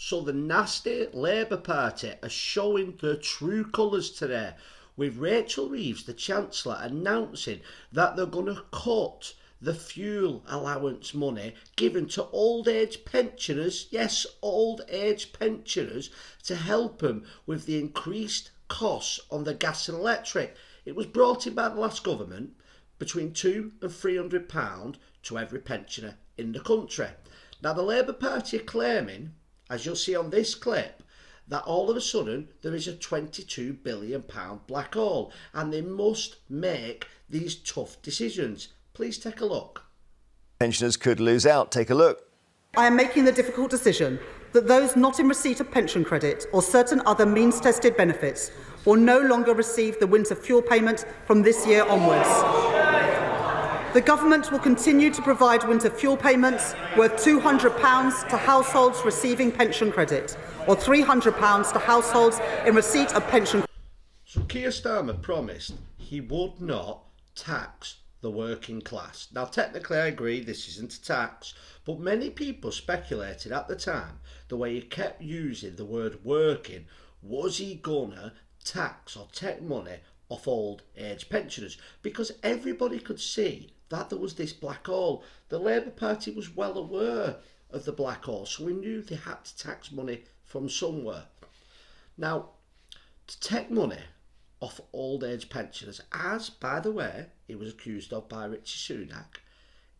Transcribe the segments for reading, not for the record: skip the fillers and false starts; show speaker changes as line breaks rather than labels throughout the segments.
So the nasty Labour Party are showing their true colours today, with Rachel Reeves, the Chancellor, announcing that they're going to cut the fuel allowance money given to old age pensioners, yes, old age pensioners, to help them with the increased costs on the gas and electric. It was brought in by the last government, between £200 and £300 to every pensioner in the country. Now the Labour Party are claiming, as you'll see on this clip, that all of a sudden there is a £22 billion black hole and they must make these tough decisions. Please take a look.
Pensioners could lose out. Take a look.
I am making the difficult decision that those not in receipt of pension credit or certain other means-tested benefits will no longer receive the winter fuel payment from this year onwards. The Government will continue to provide winter fuel payments worth £200 to households receiving pension credit or £300 to households in receipt of pension credit.
So Keir Starmer promised he would not tax the working class. Now technically I agree this isn't a tax, but many people speculated at the time, the way he kept using the word working, was he gonna tax or take money off old age pensioners? Because everybody could see that there was this black hole. The Labour Party was well aware of the black hole, so we knew they had to tax money from somewhere. Now, to take money off old age pensioners, as, by the way, he was accused of by Richie Sunak,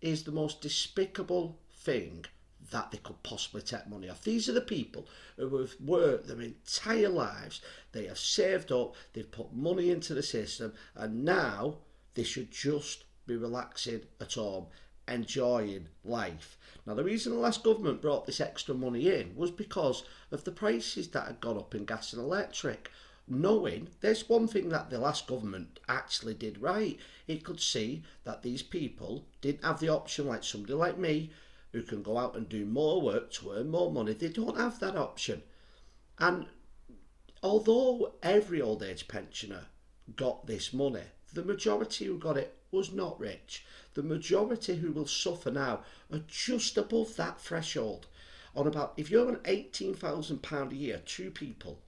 is the most despicable thing that they could possibly take money off. These are the people who have worked their entire lives, they have saved up, they've put money into the system, and now they should just be relaxing at home, enjoying life. Now the reason the last government brought this extra money in was because of the prices that had gone up in gas and electric. Knowing there's one thing that the last government actually did right, it could see that these people didn't have the option, like somebody like me who can go out and do more work to earn more money. They don't have that option. And although every old age pensioner got this money, the majority who got it was not rich. The majority who will suffer now are just above that threshold. On about, if you're on £18,000 a year, two people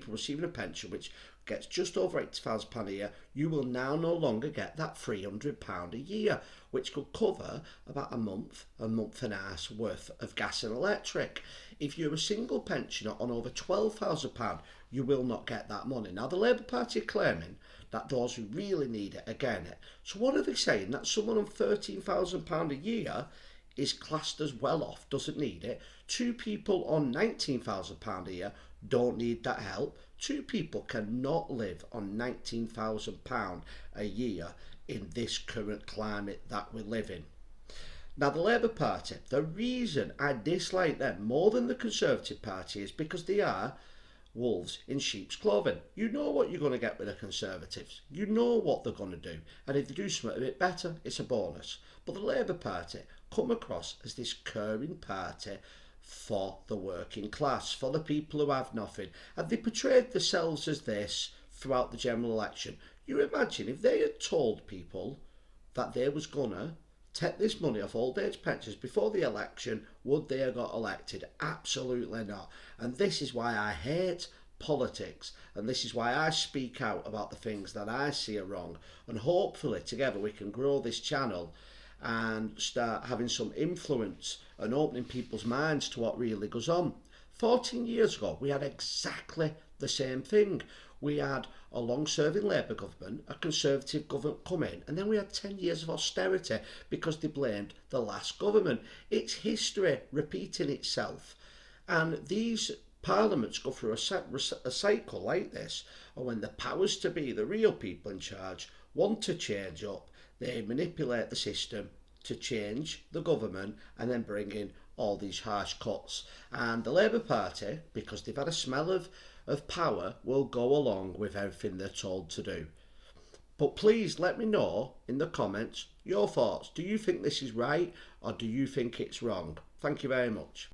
receiving a pension which gets just over £80,000 a year, you will now no longer get that £300 a year, which could cover about a month and a half's worth of gas and electric. If you're a single pensioner on over £12,000, you will not get that money. Now the Labour Party are claiming that those who really need it are getting it. So what are they saying? That someone on £13,000 a year is classed as well off, doesn't need it. Two people on £19,000 a year don't need that help. Two people cannot live on £19,000 a year in this current climate that we live in. Now the Labour Party, the reason I dislike them more than the Conservative Party is because they are wolves in sheep's clothing. You know what you're going to get with the Conservatives. You know what they're going to do. And if they do something a bit better, it's a bonus. But the Labour Party come across as this caring party for the working class, for the people who have nothing. And they portrayed themselves as this throughout the general election. You imagine if they had told people that they was going to take this money off old age pensions before the election, would they have got elected? Absolutely not. And this is why I hate politics, and this is why I speak out about the things that I see are wrong, and hopefully together we can grow this channel and start having some influence and opening people's minds to what really goes on. 14 years ago we had exactly the same thing. We had a long-serving Labour government, a Conservative government come in, and then we had 10 years of austerity because they blamed the last government. It's history repeating itself. And these parliaments go through a cycle like this, and when the powers to be, the real people in charge, want to change up, they manipulate the system to change the government and then bring in all these harsh cuts. And the Labour Party, because they've had a smell of power, will go along with everything they're told to do. But please let me know in the comments your thoughts. Do you think this is right or do you think it's wrong? Thank you very much.